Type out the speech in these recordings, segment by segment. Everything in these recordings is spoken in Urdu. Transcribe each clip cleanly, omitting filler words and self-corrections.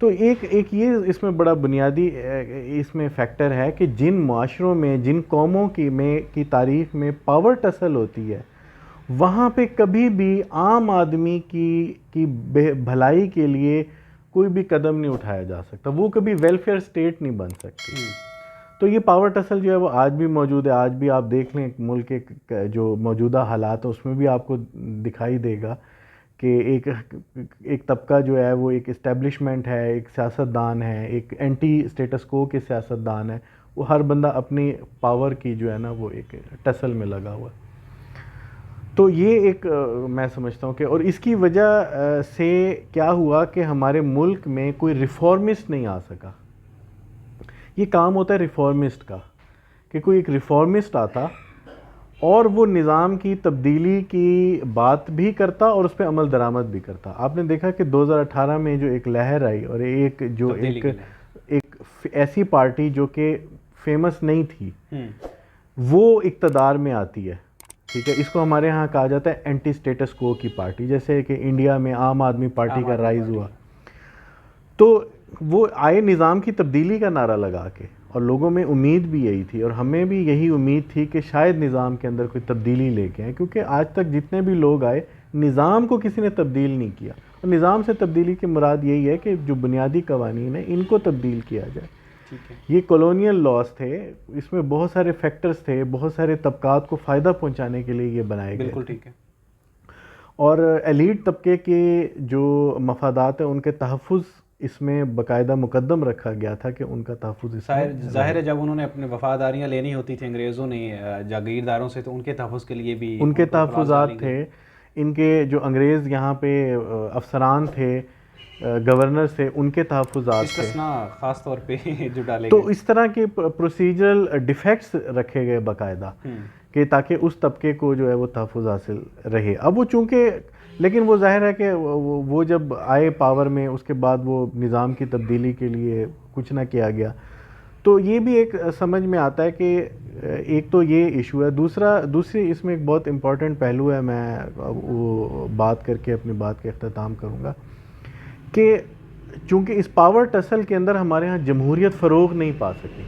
تو ایک یہ اس میں بڑا بنیادی اس میں فیکٹر ہے کہ جن معاشروں میں، جن قوموں کی تاریخ میں پاور ٹسل ہوتی ہے، وہاں پہ کبھی بھی عام آدمی کی بھلائی کے لیے کوئی بھی قدم نہیں اٹھایا جا سکتا، وہ کبھی ویلفیئر اسٹیٹ نہیں بن سکتی. تو یہ پاور ٹسل جو ہے وہ آج بھی موجود ہے. آج بھی آپ دیکھ لیں ملک کے جو موجودہ حالات ہیں اس میں بھی آپ کو دکھائی دے گا کہ ایک طبقہ جو ہے وہ ایک اسٹیبلشمنٹ ہے، ایک سیاستدان ہے، ایک اینٹی اسٹیٹس کو کے سیاستدان ہے، وہ ہر بندہ اپنی پاور کی جو ہے نا وہ ایک ٹسل میں لگا ہوا ہے. تو یہ ایک میں سمجھتا ہوں کہ اور اس کی وجہ سے کیا ہوا کہ ہمارے ملک میں کوئی ریفارمسٹ نہیں آ سکا. یہ کام ہوتا ہے ریفارمسٹ کا کہ کوئی ایک ریفارمسٹ آتا اور وہ نظام کی تبدیلی کی بات بھی کرتا اور اس پہ عمل درآمد بھی کرتا. آپ نے دیکھا کہ 2018 میں جو ایک لہر آئی اور ایک ایسی پارٹی جو کہ فیمس نہیں تھی وہ اقتدار میں آتی ہے، ٹھیک ہے، اس کو ہمارے ہاں کہا جاتا ہے اینٹی اسٹیٹس کو کی پارٹی، جیسے کہ انڈیا میں عام آدمی پارٹی کا رائز ہوا. تو وہ آئے نظام کی تبدیلی کا نعرہ لگا کے، اور لوگوں میں امید بھی یہی تھی اور ہمیں بھی یہی امید تھی کہ شاید نظام کے اندر کوئی تبدیلی لے کے آئیں، کیونکہ آج تک جتنے بھی لوگ آئے نظام کو کسی نے تبدیل نہیں کیا. اور نظام سے تبدیلی کی مراد یہی ہے کہ جو بنیادی قوانین ہیں ان کو تبدیل کیا جائے. یہ کولونیل لاز تھے، اس میں بہت سارے فیکٹرز تھے، بہت سارے طبقات کو فائدہ پہنچانے کے لیے یہ بنائے گئے. بالکل ٹھیک ہے. اور ایلیٹ طبقے کے جو مفادات ہیں ان کے تحفظ اس میں باقاعدہ مقدم رکھا گیا تھا کہ ان کا تحفظ اس میں ظاہر ہے. جب انہوں نے اپنے وفاداریاں لینی ہوتی تھیں انگریزوں نے جاگیرداروں سے، تو ان کے تحفظ کے لیے بھی ان کے تحفظات تھے. ان کے جو انگریز یہاں پہ افسران تھے، گورنر سے، ان کے تحفظات تھے خاص طور پہ جو ڈالے. تو اس طرح کے پروسیجرل ڈیفیکٹس رکھے گئے باقاعدہ کہ تاکہ اس طبقے کو جو ہے وہ تحفظ حاصل رہے. اب وہ چونکہ لیکن وہ ظاہر ہے کہ وہ جب آئے پاور میں اس کے بعد وہ نظام کی تبدیلی کے لیے کچھ نہ کیا گیا. تو یہ بھی ایک سمجھ میں آتا ہے کہ ایک تو یہ ایشو ہے. دوسری اس میں ایک بہت امپورٹنٹ پہلو ہے، میں وہ بات کر کے اپنی بات کا اختتام کروں گا کہ چونکہ اس پاور ٹسل کے اندر ہمارے ہاں جمہوریت فروغ نہیں پا سکی.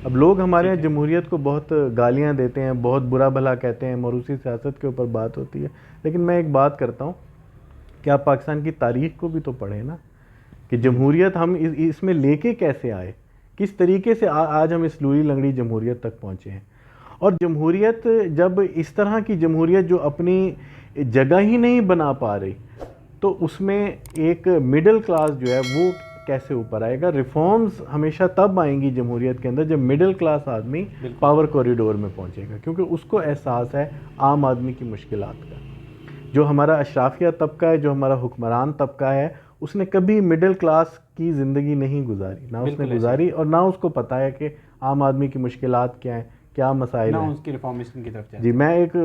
اب لوگ ہمارے ہاں جمہوریت کو بہت گالیاں دیتے ہیں، بہت برا بھلا کہتے ہیں، موروثی سیاست کے اوپر بات ہوتی ہے. لیکن میں ایک بات کرتا ہوں کہ آپ پاکستان کی تاریخ کو بھی تو پڑھیں نا کہ جمہوریت ہم اس میں لے کے کیسے آئے، کس طریقے سے آج ہم اس لوئی لنگڑی جمہوریت تک پہنچے ہیں. اور جمہوریت جب اس طرح کی جمہوریت جو اپنی جگہ ہی نہیں بنا پا رہی، تو اس میں ایک مڈل کلاس جو ہے وہ کیسے اوپر آئے گا. ریفارمز ہمیشہ تب آئیں گی جمہوریت کے اندر جب مڈل کلاس آدمی پاور کوریڈور میں پہنچے گا، کیونکہ اس کو احساس ہے عام آدمی کی مشکلات کا. جو ہمارا اشرافیہ طبقہ ہے، جو ہمارا حکمران طبقہ ہے، اس نے کبھی مڈل کلاس کی زندگی نہیں گزاری، نہ اس نے گزاری، اور نہ اس کو پتہ ہے کہ عام آدمی کی مشکلات کیا ہیں، کیا مسائل ہیں. اس کی ریفارمیشن کی طرف جی میں ایک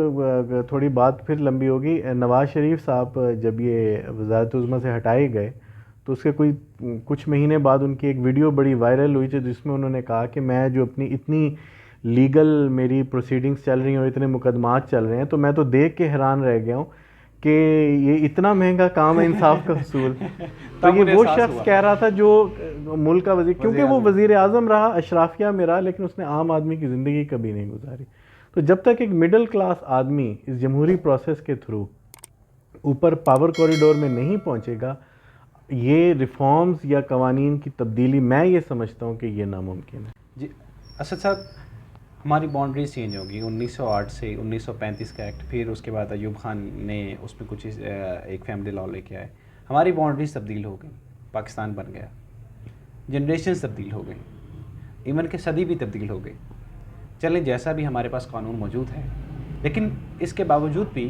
تھوڑی بات پھر لمبی ہوگی. نواز شریف صاحب جب یہ وزارت عظمیٰ سے ہٹائے گئے تو اس کے کچھ مہینے بعد ان کی ایک ویڈیو بڑی وائرل ہوئی تھی جس میں انہوں نے کہا کہ میں جو اپنی اتنی لیگل میری پروسیڈنگز چل رہی ہیں اور اتنے مقدمات چل رہے ہیں تو میں تو دیکھ کے حیران رہ گیا ہوں کہ یہ اتنا مہنگا کام ہے انصاف کا حصول. تو یہ وہ شخص کہہ رہا تھا جو ملک کا وزیر، کیونکہ وہ وزیر اعظم رہا، اشرافیہ میں رہا، لیکن اس نے عام آدمی کی زندگی کبھی نہیں گزاری. تو جب تک ایک مڈل کلاس آدمی اس جمہوری پروسیس کے تھرو اوپر پاور کوریڈور میں نہیں پہنچے گا، یہ ریفارمز یا قوانین کی تبدیلی میں یہ سمجھتا ہوں کہ یہ ناممکن ہے. جی اسد صاحب، ہماری باؤنڈریز چینج ہوگی 1908 سے 1935 کا ایکٹ، پھر اس کے بعد ایوب خان نے اس میں کچھ ایک فیملی لاء لے کے آئے. ہماری باؤنڈریز تبدیل ہو گئی، پاکستان بن گیا، جنریشنز تبدیل ہو گئی، ایون کہ صدی بھی تبدیل ہو گئی. چلیں جیسا بھی ہمارے پاس قانون موجود ہے، لیکن اس کے باوجود بھی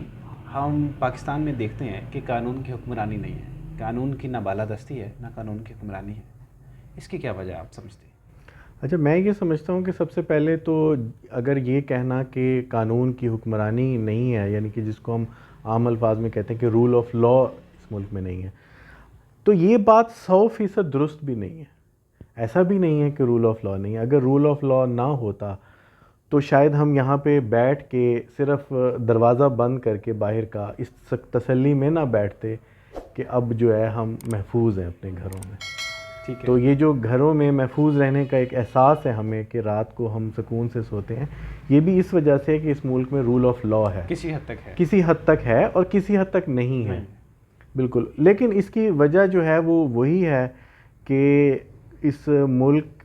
ہم پاکستان میں دیکھتے ہیں کہ قانون کی حکمرانی نہیں ہے، قانون کی نہ بالادستی ہے نہ قانون کی حکمرانی ہے. اس کی کیا وجہ آپ سمجھتے ہیں؟ اچھا، میں یہ سمجھتا ہوں کہ سب سے پہلے تو اگر یہ کہنا کہ قانون کی حکمرانی نہیں ہے، یعنی کہ جس کو ہم عام الفاظ میں کہتے ہیں کہ رول آف لاء اس ملک میں نہیں ہے، تو یہ بات 100% درست بھی نہیں ہے. ایسا بھی نہیں ہے کہ رول آف لاء نہیں ہے. اگر رول آف لاء نہ ہوتا تو شاید ہم یہاں پہ بیٹھ کے صرف دروازہ بند کر کے باہر کا اس تسلی میں نہ بیٹھتے کہ اب جو ہے ہم محفوظ ہیں اپنے گھروں میں. ٹھیک ہے. تو یہ جو گھروں میں محفوظ رہنے کا ایک احساس ہے ہمیں کہ رات کو ہم سکون سے سوتے ہیں، یہ بھی اس وجہ سے کہ اس ملک میں رول آف لا ہے، کسی حد تک ہے، کسی حد تک ہے اور کسی حد تک نہیں ہے. بالکل. لیکن اس کی وجہ جو ہے وہ وہی ہے کہ اس ملک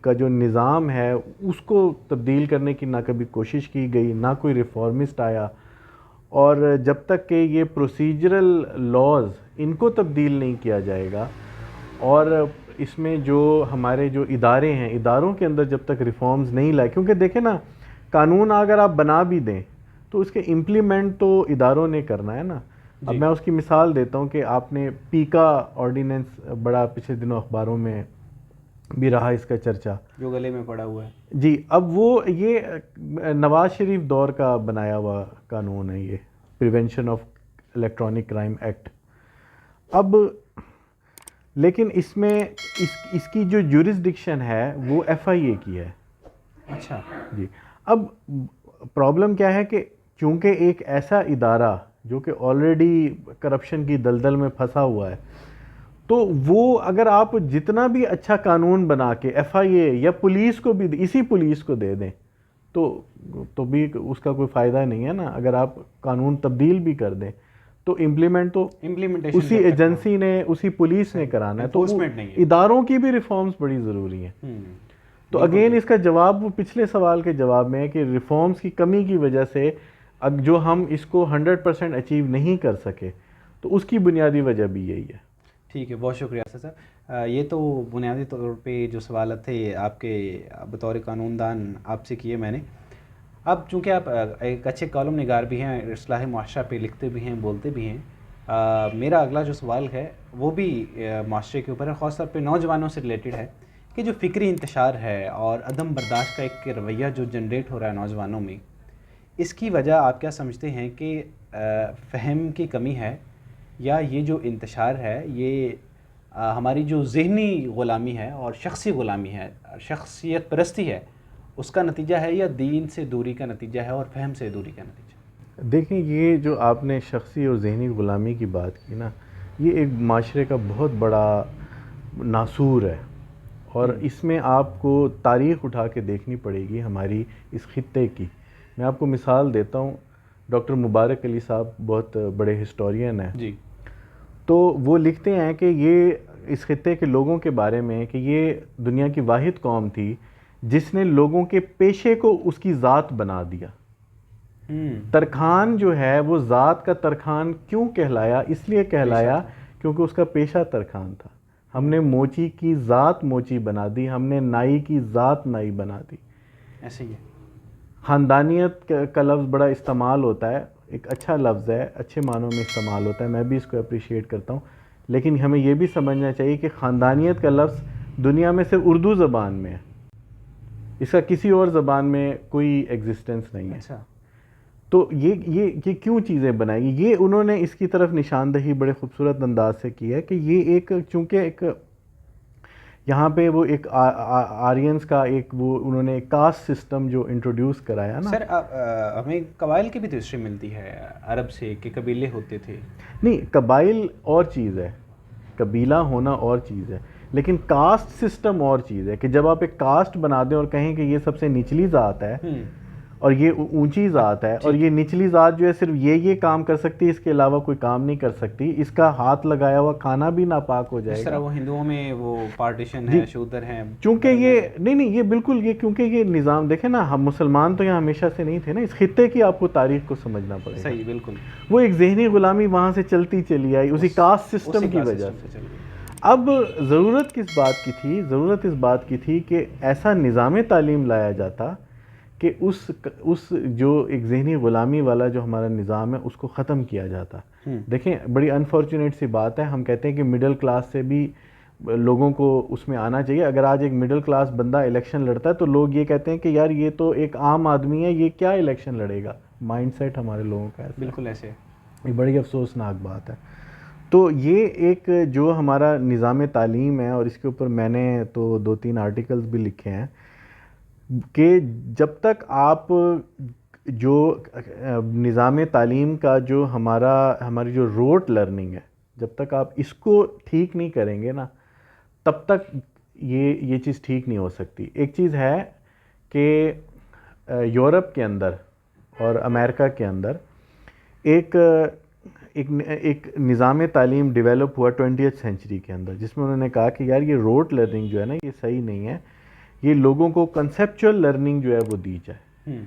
کا جو نظام ہے اس کو تبدیل کرنے کی نہ کبھی کوشش کی گئی، نہ کوئی ریفارمسٹ آیا. اور جب تک کہ یہ پروسیجرل لاز ان کو تبدیل نہیں کیا جائے گا، اور اس میں جو ہمارے جو ادارے ہیں، اداروں کے اندر جب تک ریفارمز نہیں لائے، کیونکہ دیکھیں نا، قانون اگر آپ بنا بھی دیں تو اس کے امپلیمنٹ تو اداروں نے کرنا ہے نا. اب میں اس کی مثال دیتا ہوں کہ آپ نے پیکا آرڈیننس بڑا پچھلے دنوں اخباروں میں بھی رہا اس کا چرچا، جو گلے میں پڑا ہوا ہے. جی. اب وہ یہ نواز شریف دور کا بنایا ہوا قانون ہے، یہ prevention of electronic crime act. اب لیکن اس میں اس کی جو جورسڈکشن ہے وہ ایف آئی اے کی ہے. اچھا جی. اب پرابلم کیا ہے کہ چونکہ ایک ایسا ادارہ جو کہ آلریڈی کرپشن کی دلدل میں پھنسا ہوا ہے، تو وہ اگر آپ جتنا بھی اچھا قانون بنا کے ایف آئی اے یا پولیس کو بھی اسی پولیس کو دے دیں تو بھی اس کا کوئی فائدہ نہیں ہے نا. اگر آپ قانون تبدیل بھی کر دیں تو امپلیمنٹ تو اسی ایجنسی نے، اسی پولیس نے کرانا ہے. تو اداروں کی بھی ریفارمز بڑی ضروری ہیں. تو اگین اس کا جواب وہ پچھلے سوال کے جواب میں ہے کہ ریفارمز کی کمی کی وجہ سے جو ہم اس کو 100% اچیو نہیں کر سکے، تو اس کی بنیادی وجہ بھی یہی ہے. ٹھیک ہے، بہت شکریہ صاحب. یہ تو بنیادی طور پہ جو سوالات تھے آپ کے بطور قانون دان آپ سے کیے میں نے. اب چونکہ آپ ایک اچھے کالم نگار بھی ہیں، اصلاح معاشرہ پہ لکھتے بھی ہیں، بولتے بھی ہیں، میرا اگلا جو سوال ہے وہ بھی معاشرے کے اوپر ہے، خاص طور پہ نوجوانوں سے ریلیٹڈ ہے کہ جو فکری انتشار ہے اور عدم برداشت کا ایک رویہ جو جنریٹ ہو رہا ہے نوجوانوں میں، اس کی وجہ آپ کیا سمجھتے ہیں کہ فہم کی کمی ہے، یا یہ جو انتشار ہے یہ ہماری جو ذہنی غلامی ہے اور شخصی غلامی ہے، شخصیت پرستی ہے، اس کا نتیجہ ہے، یا دین سے دوری کا نتیجہ ہے اور فہم سے دوری کا نتیجہ؟ دیکھیں، یہ جو آپ نے شخصی اور ذہنی غلامی کی بات کی نا، یہ ایک معاشرے کا بہت بڑا ناسور ہے. اور اس میں آپ کو تاریخ اٹھا کے دیکھنی پڑے گی ہماری اس خطے کی. میں آپ کو مثال دیتا ہوں. ڈاکٹر مبارک علی صاحب بہت بڑے ہسٹورین ہیں. جی. تو وہ لکھتے ہیں کہ یہ اس خطے کے لوگوں کے بارے میں کہ یہ دنیا کی واحد قوم تھی جس نے لوگوں کے پیشے کو اس کی ذات بنا دیا. ترکھان جو ہے وہ ذات کا ترکھان کیوں کہلایا؟ اس لیے کہلایا کیونکہ اس کا پیشہ ترکھان تھا. ہم نے موچی کی ذات موچی بنا دی، ہم نے نائی کی ذات نائی بنا دی. ایسے ہی ہے. خاندانیت کا لفظ بڑا استعمال ہوتا ہے، ایک اچھا لفظ ہے، اچھے معنوں میں استعمال ہوتا ہے، میں بھی اس کو اپریشیٹ کرتا ہوں. لیکن ہمیں یہ بھی سمجھنا چاہیے کہ خاندانیت کا لفظ دنیا میں صرف اردو زبان میں ہے، اس کا کسی اور زبان میں کوئی ایگزسٹنس نہیں ہے. اچھا. تو یہ کیوں چیزیں بنائی؟ یہ انہوں نے اس کی طرف نشاندہی بڑے خوبصورت انداز سے کی ہے کہ یہ ایک چونکہ ایک یہاں پہ وہ ایک آرینز کا ایک وہ انہوں نے کاسٹ سسٹم جو انٹروڈیوس کرایا نا. سر ہمیں قبائل کی بھی تو ہسٹری ملتی ہے عرب سے کہ قبیلے ہوتے تھے. نہیں، قبائل اور چیز ہے، قبیلہ ہونا اور چیز ہے، لیکن کاسٹ سسٹم اور چیز ہے. کہ جب آپ ایک کاسٹ بنا دیں اور کہیں کہ یہ سب سے نچلی ذات ہے اور یہ اونچی ذات ہے، اور یہ نچلی ذات جو ہے صرف یہ کام کر سکتی ہے، اس کے علاوہ کوئی کام نہیں کر سکتی، اس کا ہاتھ لگایا ہوا کھانا بھی ناپاک ہو جائے گا. اس طرح وہ ہندوؤں میں وہ پارٹیشن ہے، شودر ہیں. چونکہ یہ نہیں یہ بالکل یہ کیونکہ یہ نظام دیکھیں نا، ہم مسلمان تو یہاں ہمیشہ سے نہیں تھے نا، اس خطے کی آپ کو تاریخ کو سمجھنا پڑے گا. صحیح، بالکل. وہ ایک ذہنی غلامی وہاں سے چلتی چلی آئی اسی کاسٹ سسٹم کی وجہ سے. اب ضرورت کس بات کی تھی؟ ضرورت اس بات کی تھی کہ ایسا نظام تعلیم لایا جاتا کہ اس جو ایک ذہنی غلامی والا جو ہمارا نظام ہے اس کو ختم کیا جاتا. دیکھیں، بڑی انفارچونیٹ سی بات ہے، ہم کہتے ہیں کہ مڈل کلاس سے بھی لوگوں کو اس میں آنا چاہیے. اگر آج ایک مڈل کلاس بندہ الیکشن لڑتا ہے تو لوگ یہ کہتے ہیں کہ یار یہ تو ایک عام آدمی ہے، یہ کیا الیکشن لڑے گا. مائنڈ سیٹ ہمارے لوگوں کا ہے. بالکل ایسے. یہ بڑی افسوسناک بات ہے. تو یہ ایک جو ہمارا نظام تعلیم ہے، اور اس کے اوپر میں نے تو 2-3 آرٹیکلز بھی لکھے ہیں کہ جب تک آپ جو نظام تعلیم کا جو ہماری جو روٹ لرننگ ہے، جب تک آپ اس کو ٹھیک نہیں کریں گے نا، تب تک یہ چیز ٹھیک نہیں ہو سکتی. ایک چیز ہے کہ یورپ کے اندر اور امریکہ کے اندر ایک نظام تعلیم ڈیولپ ہوا 20th سینچری کے اندر، جس میں انہوں نے کہا کہ یار یہ روٹ لرننگ جو ہے نا یہ صحیح نہیں ہے، یہ لوگوں کو کنسیپچول لرننگ جو ہے وہ دی جائے.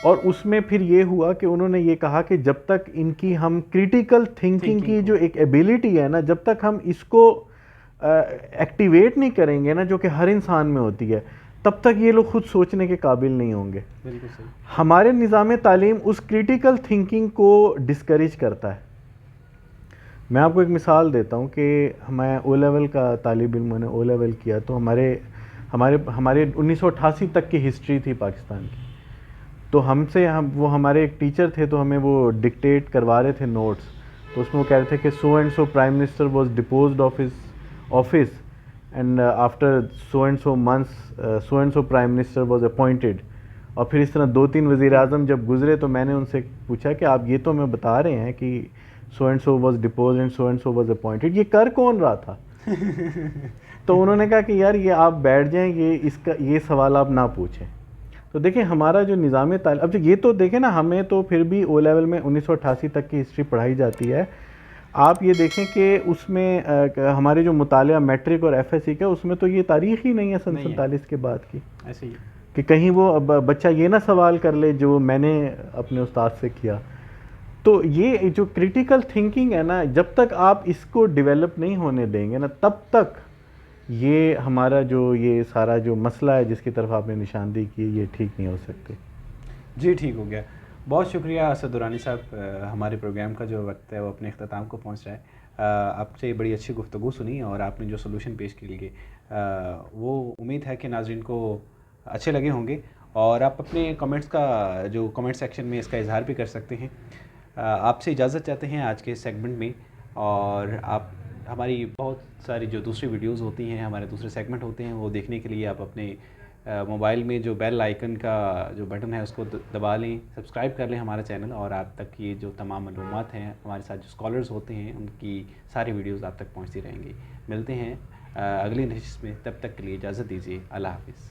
اور اس میں پھر یہ ہوا کہ انہوں نے یہ کہا کہ جب تک ان کی ہم کریٹیکل تھنکنگ کی جو ایک ایبیلٹی ہے نا، جب تک ہم اس کو ایکٹیویٹ نہیں کریں گے نا، جو کہ ہر انسان میں ہوتی ہے، تب تک یہ لوگ خود سوچنے کے قابل نہیں ہوں گے. بالکل صحیح. ہمارے نظام تعلیم اس کریٹیکل تھنکنگ کو ڈسکریج کرتا ہے. میں آپ کو ایک مثال دیتا ہوں کہ میں او لیول کا طالب علم نے او لیول کیا، تو ہمارے 1988 تک کی ہسٹری تھی پاکستان کی. تو وہ ہمارے ایک ٹیچر تھے، تو ہمیں وہ ڈکٹیٹ کروا رہے تھے نوٹس. تو اس میں وہ کہہ رہے تھے کہ so and so prime minister was deposed of his office and after so and so months so and so prime minister was appointed. اور پھر اس طرح 2-3 وزیر اعظم جب گزرے تو میں نے ان سے پوچھا کہ آپ یہ تو ہمیں بتا رہے ہیں کہ so and so was deposed and so was appointed, یہ کر کون رہا تھا؟ تو انہوں نے کہا کہ یار یہ آپ بیٹھ جائیں، یہ سوال آپ نہ پوچھیں. تو دیکھیں ہمارا جو نظام تعلیم، اب یہ تو دیکھیں نا، ہمیں تو پھر بھی او لیول میں 1988 تک کی ہسٹری پڑھائی جاتی ہے. آپ یہ دیکھیں کہ اس میں ہمارے جو مطالعہ میٹرک اور ایف ایس سی کا، اس میں تو یہ تاریخ ہی نہیں ہے 47 کے بعد کی، ایسے ہی کہ کہیں وہ بچہ یہ نہ سوال کر لے جو میں نے اپنے استاد سے کیا. تو یہ جو کریٹیکل تھنکنگ ہے نا، جب تک آپ اس کو ڈیولپ نہیں ہونے دیں گے نا، تب تک یہ ہمارا جو یہ سارا جو مسئلہ ہے جس کی طرف آپ نے نشاندہی کی، یہ ٹھیک نہیں ہو سکتے. جی ٹھیک ہو گیا. بہت شکریہ اسد درانی صاحب. ہمارے پروگرام کا جو وقت ہے وہ اپنے اختتام کو پہنچ رہا ہے. آپ سے بڑی اچھی گفتگو سنی اور آپ نے جو سولوشن پیش کیے وہ امید ہے کہ ناظرین کو اچھے لگے ہوں گے. اور آپ اپنے کمنٹس کا جو کمنٹ سیکشن میں اس کا اظہار بھی کر سکتے ہیں. آپ سے اجازت چاہتے ہیں آج کے سیگمنٹ میں. اور آپ ہماری بہت ساری جو دوسری ویڈیوز ہوتی ہیں، ہمارے دوسرے سیگمنٹ ہوتے ہیں، وہ دیکھنے کے لیے آپ اپنے موبائل میں جو بیل آئیکن کا جو بٹن ہے اس کو دبا لیں، سبسکرائب کر لیں ہمارا چینل، اور آپ تک یہ جو تمام معلومات ہیں، ہمارے ساتھ جو اسکالرز ہوتے ہیں، ان کی ساری ویڈیوز آپ تک پہنچتی رہیں گی. ملتے ہیں اگلی نشست میں، تب تک کے لیے اجازت دیجیے. اللہ حافظ.